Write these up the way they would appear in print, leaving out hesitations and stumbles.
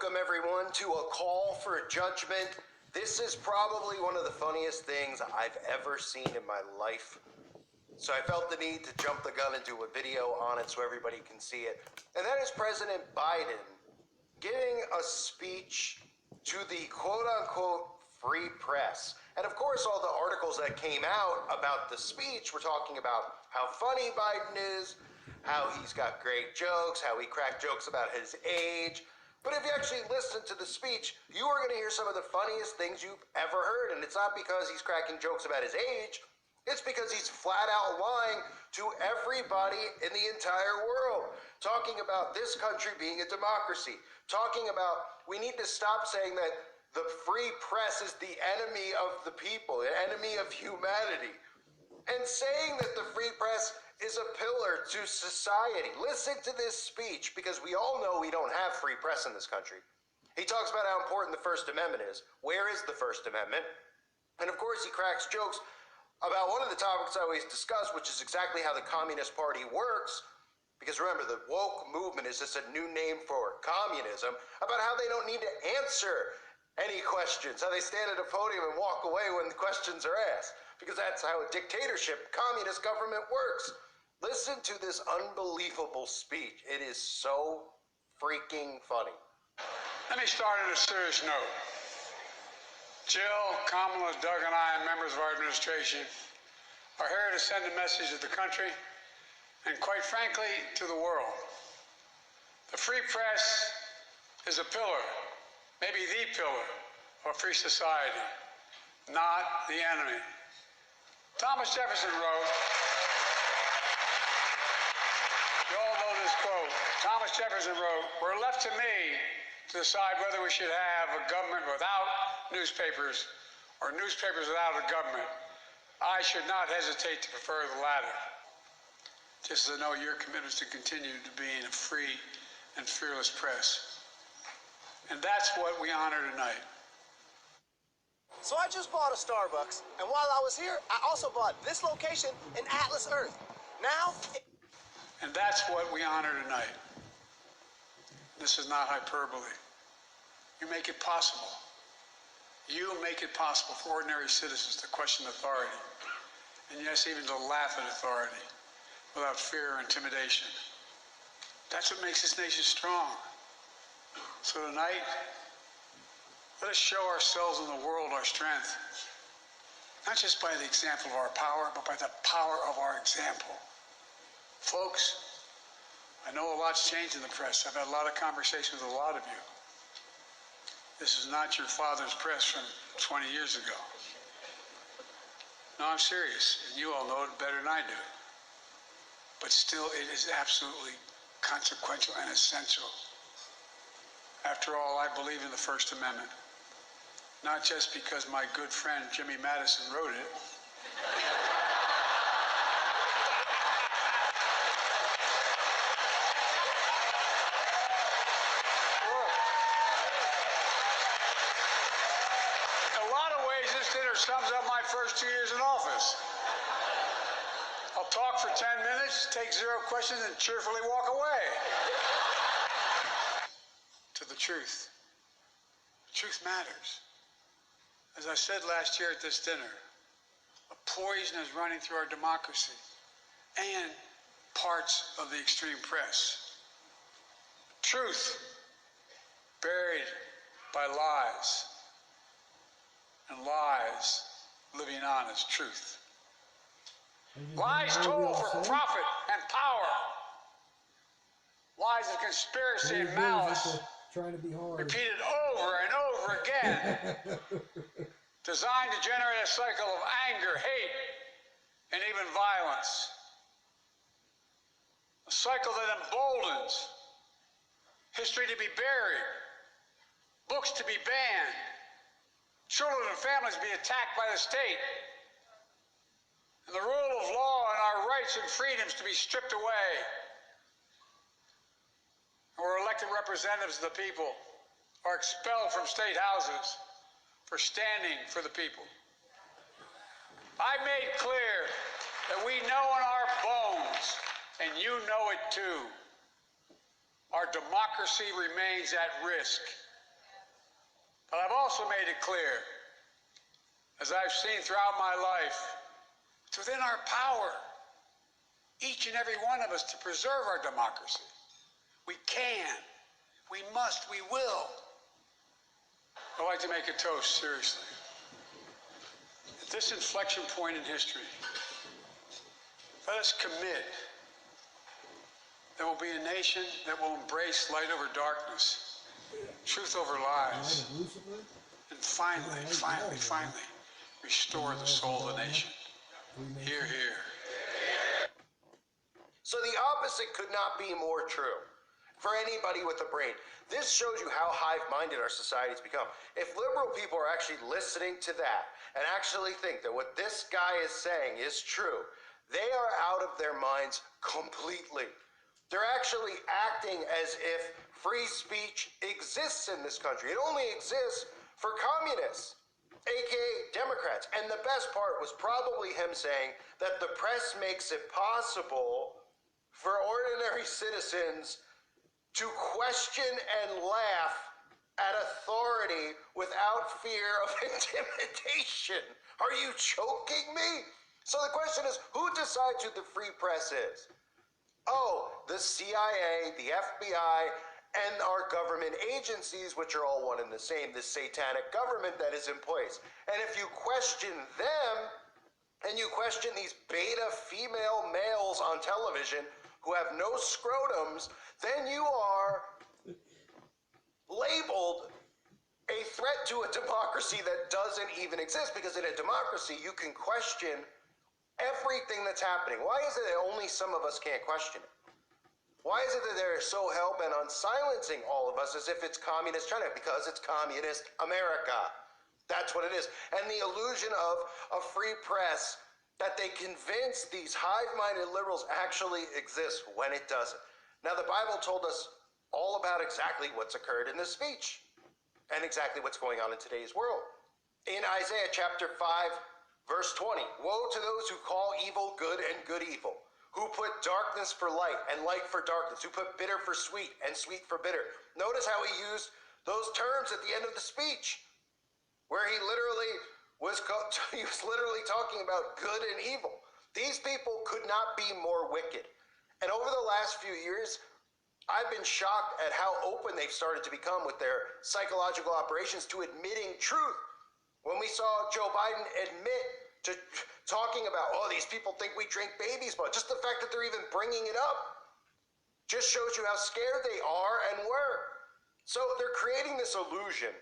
Welcome everyone to A Call for Judgment. This is probably one of the funniest things I've ever seen in my life. So I felt the need to jump the gun and do a video on it so everybody can see it. And that is President Biden giving a speech to the quote-unquote free press. And of course, all the articles that came out about the speech were talking about how funny Biden is, how he's got great jokes, how he cracked jokes about his age. But if you actually listen to the speech, you are going to hear some of the funniest things you've ever heard. And it's not because he's cracking jokes about his age. It's because he's flat out lying to everybody in the entire world. Talking about this country being a democracy. Talking about we need to stop saying that the free press is the enemy of the people, the enemy of humanity. And saying that the free press is a pillar to society. Listen to this speech, because we all know we don't have free press in this country. He talks about how important the First Amendment is. Where is the First Amendment? And of course, he cracks jokes about one of the topics I always discuss, which is exactly how the Communist Party works. Because remember, the woke movement is just a new name for communism, about how they don't need to answer any questions, how they stand at a podium and walk away when the questions are asked. Because that's how a dictatorship, communist government works. Listen to this unbelievable speech. It is so freaking funny. Let me start on a serious note. Jill, Kamala, Doug, and I, members of our administration, are here to send a message to the country and, quite frankly, to the world. The free press is a pillar, maybe the pillar, of a free society, not the enemy. Thomas Jefferson wrote, you all know this quote, Thomas Jefferson wrote, "We're left to me to decide whether we should have a government without newspapers or newspapers without a government. I should not hesitate to prefer the latter." Just as I know your commitment is to continue to be in a free and fearless press. And that's what we honor tonight. So I just bought a Starbucks, and while I was here, I also bought this location in Atlas Earth. Now, And that's what we honor tonight. This is not hyperbole. You make it possible. You make it possible for ordinary citizens to question authority, and yes, even to laugh at authority without fear or intimidation. That's what makes this nation strong. So tonight, let us show ourselves and the world our strength, not just by the example of our power, but by the power of our example. Folks, I know a lot's changed in the press. I've had a lot of conversations with a lot of you. This is not your father's press from 20 years ago. No, I'm serious, and you all know it better than I do. But still, it is absolutely consequential and essential. After all, I believe in the First Amendment. Not just because my good friend Jimmy Madison wrote it. In a lot of ways, this dinner sums up my first 2 years in office. I'll talk for 10 minutes, take 0 questions, and cheerfully walk away. To the truth. Truth matters. As I said last year at this dinner, a poison is running through our democracy and parts of the extreme press. Truth buried by lies, and lies living on as truth. Lies told for profit and power. Lies of conspiracy and malice. Trying to be hard. Repeated over and over again. Designed to generate a cycle of anger, hate, and even violence. A cycle that emboldens history to be buried, books to be banned, children and families be attacked by the state, and the rule of law and our rights and freedoms to be stripped away. Or elected representatives of the people are expelled from state houses for standing for the people. I made clear that we know in our bones, and you know it too, our democracy remains at risk. But I've also made it clear, as I've seen throughout my life, it's within our power, each and every one of us, to preserve our democracy. We can, we must, we will. I'd like to make a toast, seriously. At this inflection point in history, let us commit there will be a nation that will embrace light over darkness, truth over lies, and finally, restore the soul of the nation. Hear, hear. So the opposite could not be more true for anybody with a brain. This shows you how hive-minded our society's become. If liberal people are actually listening to that and actually think that what this guy is saying is true, they are out of their minds completely. They're actually acting as if free speech exists in this country. It only exists for communists, aka Democrats. And the best part was probably him saying that the press makes it possible for ordinary citizens to question and laugh at authority without fear of intimidation. Are you choking me? So the question is, who decides who the free press is? Oh, the CIA, the FBI, and our government agencies, which are all one and the same, this satanic government that is in place. And if you question them, and you question these beta female males on television who have no scrotums, then you are labeled a threat to a democracy that doesn't even exist, because in a democracy, you can question everything that's happening. Why is it that only some of us can't question it? Why is it that they're so hell-bent on silencing all of us as if it's communist China? Because it's communist America. That's what it is. And the illusion of a free press that they convince these hive-minded liberals actually exists when it doesn't. Now, the Bible told us all about exactly what's occurred in this speech and exactly what's going on in today's world. In Isaiah chapter 5, verse 20, woe to those who call evil good and good evil, who put darkness for light and light for darkness, who put bitter for sweet and sweet for bitter. Notice how he used those terms at the end of the speech, where he was literally talking about good and evil. These people could not be more wicked. And over the last few years, I've been shocked at how open they've started to become with their psychological operations to admitting truth. When we saw Joe Biden admit to talking about, oh, these people think we drink babies' blood, just the fact that they're even bringing it up just shows you how scared they are and were. So they're creating this illusion,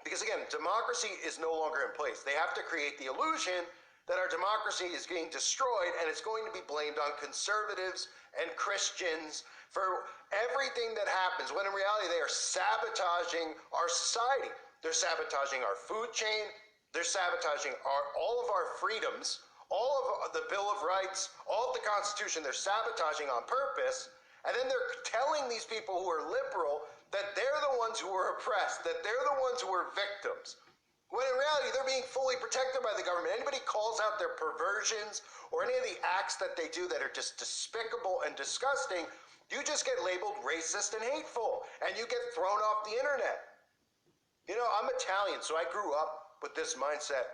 because again, democracy is no longer in place. They have to create the illusion that our democracy is getting destroyed, and it's going to be blamed on conservatives and Christians for everything that happens, when in reality they are sabotaging our society. They're sabotaging our food chain. They're sabotaging all of our freedoms, all of the Bill of Rights, all of the Constitution. They're sabotaging on purpose. And then they're telling these people who are liberal that they're the ones who are oppressed, that they're the ones who are victims. When in reality, they're being fully protected by the government. Anybody calls out their perversions or any of the acts that they do that are just despicable and disgusting, you just get labeled racist and hateful, and you get thrown off the internet. You know, I'm Italian, so I grew up with this mindset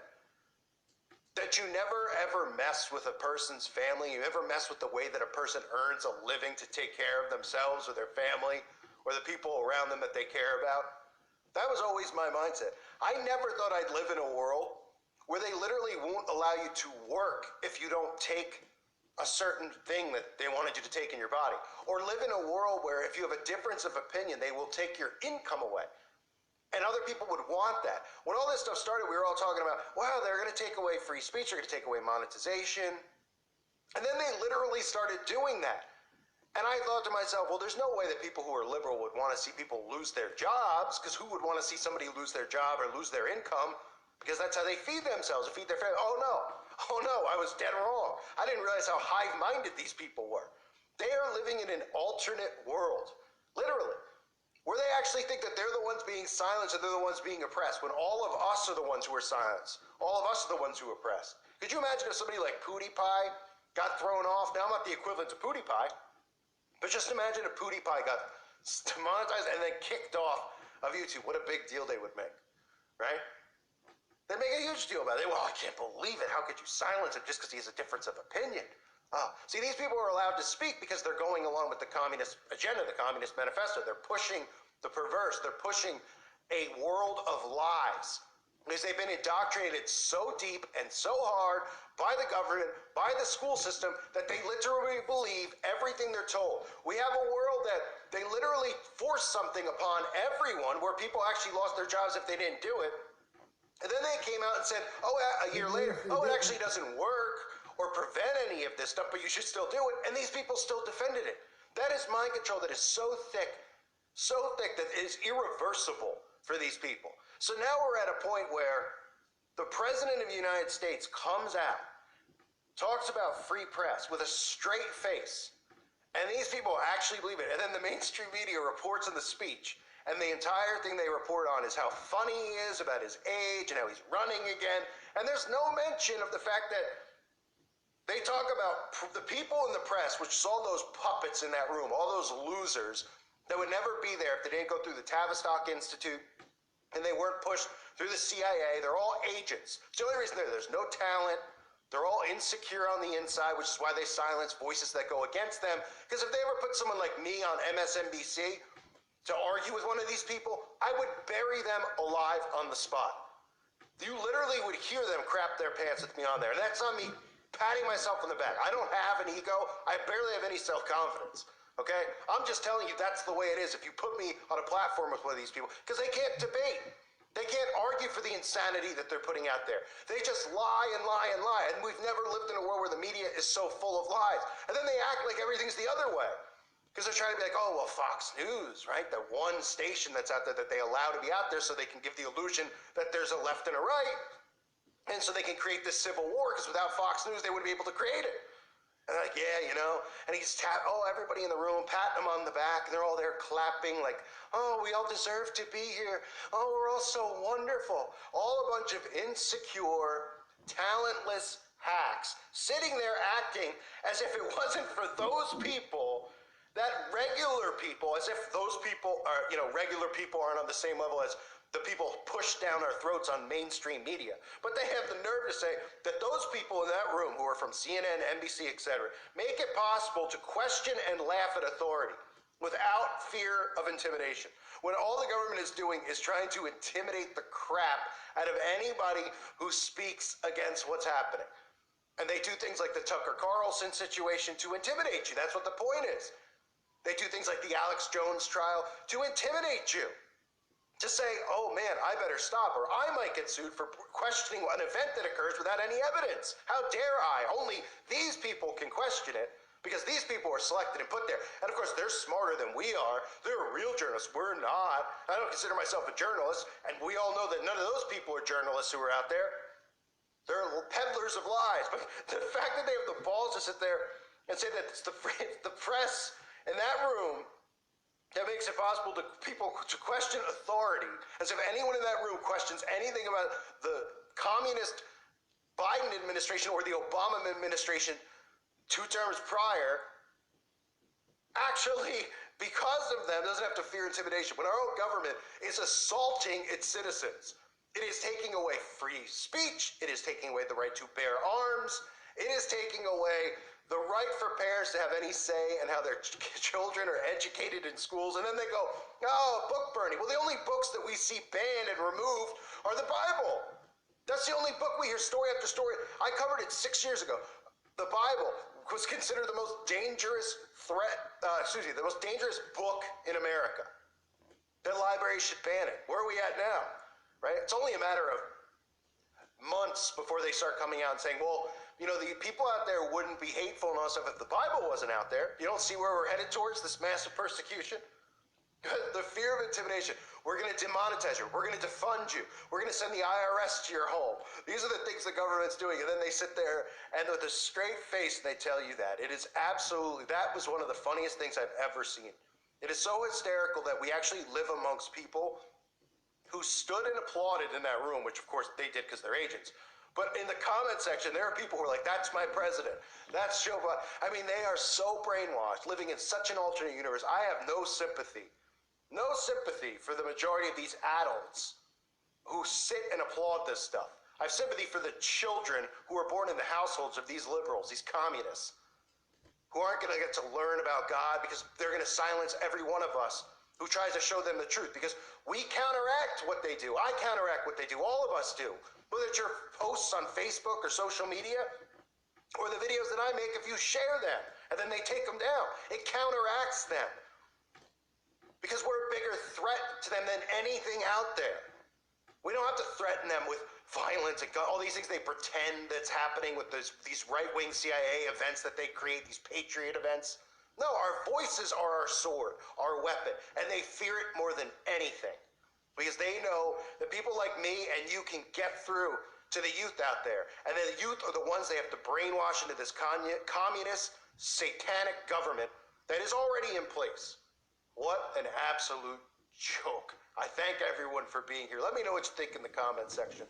that you never ever mess with a person's family. You never mess with the way that a person earns a living to take care of themselves or their family or the people around them that they care about. That was always my mindset. I never thought I'd live in a world where they literally won't allow you to work if you don't take a certain thing that they wanted you to take in your body. Or live in a world where if you have a difference of opinion, they will take your income away. And other people would want that. When all this stuff started, we were all talking about, wow, they're going to take away free speech, they're going to take away monetization. And then they literally started doing that. And I thought to myself, well, there's no way that people who are liberal would want to see people lose their jobs, because who would want to see somebody lose their job or lose their income? Because that's how they feed themselves, or feed their family. Oh no, I was dead wrong. I didn't realize how hive-minded these people were. They are living in an alternate world, literally, where they actually think that they're the ones being silenced and they're the ones being oppressed, when all of us are the ones who are silenced. All of us are the ones who are oppressed. Could you imagine if somebody like PewDiePie got thrown off? Now, I'm not the equivalent to PewDiePie, but just imagine if PewDiePie got demonetized and then kicked off of YouTube. What a big deal they would make. right? They make a huge deal about it. Well, I can't believe it. How could you silence him just because he has a difference of opinion? Oh, see, these people are allowed to speak because they're going along with the communist agenda, the communist manifesto. They're pushing the perverse. They're pushing a world of lies because they've been indoctrinated so deep and so hard by the government, by the school system, that they literally believe everything they're told. We have a world that they literally force something upon everyone where people actually lost their jobs if they didn't do it. And then they came out and said, oh, a year later, oh, it actually doesn't work or prevent any of this stuff, but you should still do it. And these people still defended it. That is mind control that is so thick that it is irreversible for these people. So now we're at a point where the president of the United States comes out, talks about free press with a straight face, and these people actually believe it. And then the mainstream media reports on the speech, and the entire thing they report on is how funny he is about his age and how he's running again. And there's no mention of the fact that they talk about the people in the press, which saw those puppets in that room, all those losers that would never be there if they didn't go through the Tavistock Institute and they weren't pushed through the CIA. They're all agents. It's the only reason there's no talent. They're all insecure on the inside, which is why they silence voices that go against them. Because if they ever put someone like me on MSNBC to argue with one of these people, I would bury them alive on the spot. You literally would hear them crap their pants with me on there. And that's not me patting myself on the back. I don't have an ego. I barely have any self-confidence. Okay? I'm just telling you that's the way it is if you put me on a platform with one of these people, because they can't debate. They can't argue for the insanity that they're putting out there. They just lie and lie and lie. And we've never lived in a world where the media is so full of lies. And then they act like everything's the other way. Because they're trying to be like, oh, well, Fox News, right? The one station that's out there that they allow to be out there so they can give the illusion that there's a left and a right. And so they can create this civil war, because without Fox News, they wouldn't be able to create it. And they're like, yeah, you know. And he's everybody in the room, patting him on the back. And they're all there clapping like, oh, we all deserve to be here. Oh, we're all so wonderful. All a bunch of insecure, talentless hacks sitting there acting as if it wasn't for those people, that regular people, as if those people are, regular people aren't on the same level as the people pushed down our throats on mainstream media. But they have the nerve to say that those people in that room who are from CNN, NBC, etc., make it possible to question and laugh at authority without fear of intimidation. When all the government is doing is trying to intimidate the crap out of anybody who speaks against what's happening. And they do things like the Tucker Carlson situation to intimidate you. That's what the point is. They do things like the Alex Jones trial to intimidate you. To say, oh man, I better stop, or I might get sued for questioning an event that occurs without any evidence. How dare I? Only these people can question it, because these people are selected and put there. And of course, they're smarter than we are. They're real journalists. We're not. I don't consider myself a journalist, and we all know that none of those people are journalists who are out there. They're peddlers of lies. But the fact that they have the balls to sit there and say that it's the press in that room that makes it possible to people to question authority, as if anyone in that room questions anything about the communist Biden administration or the Obama administration 2 terms prior, actually, because of them, doesn't have to fear intimidation. When our own government is assaulting its citizens, it is taking away free speech, it is taking away the right to bear arms, it is taking away the right for parents to have any say in how their children are educated in schools. And then they go, oh, book burning. Well, the only books that we see banned and removed are the Bible. That's the only book we hear story after story. I covered it 6 years ago. The Bible was considered the most dangerous the most dangerous book in America. That libraries should ban it. Where are we at now? Right? It's only a matter of months before they start coming out and saying, well, the people out there wouldn't be hateful and all that stuff if the Bible wasn't out there. You don't see where we're headed towards, this massive persecution? The fear of intimidation. We're going to demonetize you. We're going to defund you. We're going to send the IRS to your home. These are the things the government's doing. And then they sit there and with a straight face, they tell you that. It is absolutely, that was one of the funniest things I've ever seen. It is so hysterical that we actually live amongst people who stood and applauded in that room, which of course they did because they're agents. But in the comment section, there are people who are like, that's my president. That's Joe Biden. I mean, they are so brainwashed, living in such an alternate universe. I have no sympathy for the majority of these adults who sit and applaud this stuff. I have sympathy for the children who are born in the households of these liberals, these communists, who aren't going to get to learn about God because they're going to silence every one of us who tries to show them the truth, because we counteract what they do. I counteract what they do. All of us do. Whether it's your posts on Facebook or social media or the videos that I make, if you share them and then they take them down, it counteracts them because we're a bigger threat to them than anything out there. We don't have to threaten them with violence and all these things they pretend that's happening with these right-wing CIA events that they create, these patriot events. No, our voices are our sword, our weapon, and they fear it more than anything because they know that people like me and you can get through to the youth out there, and the youth are the ones they have to brainwash into this communist, satanic government that is already in place. What an absolute joke. I thank everyone for being here. Let me know what you think in the comment section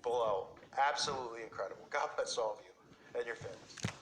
below. Absolutely incredible. God bless all of you and your families.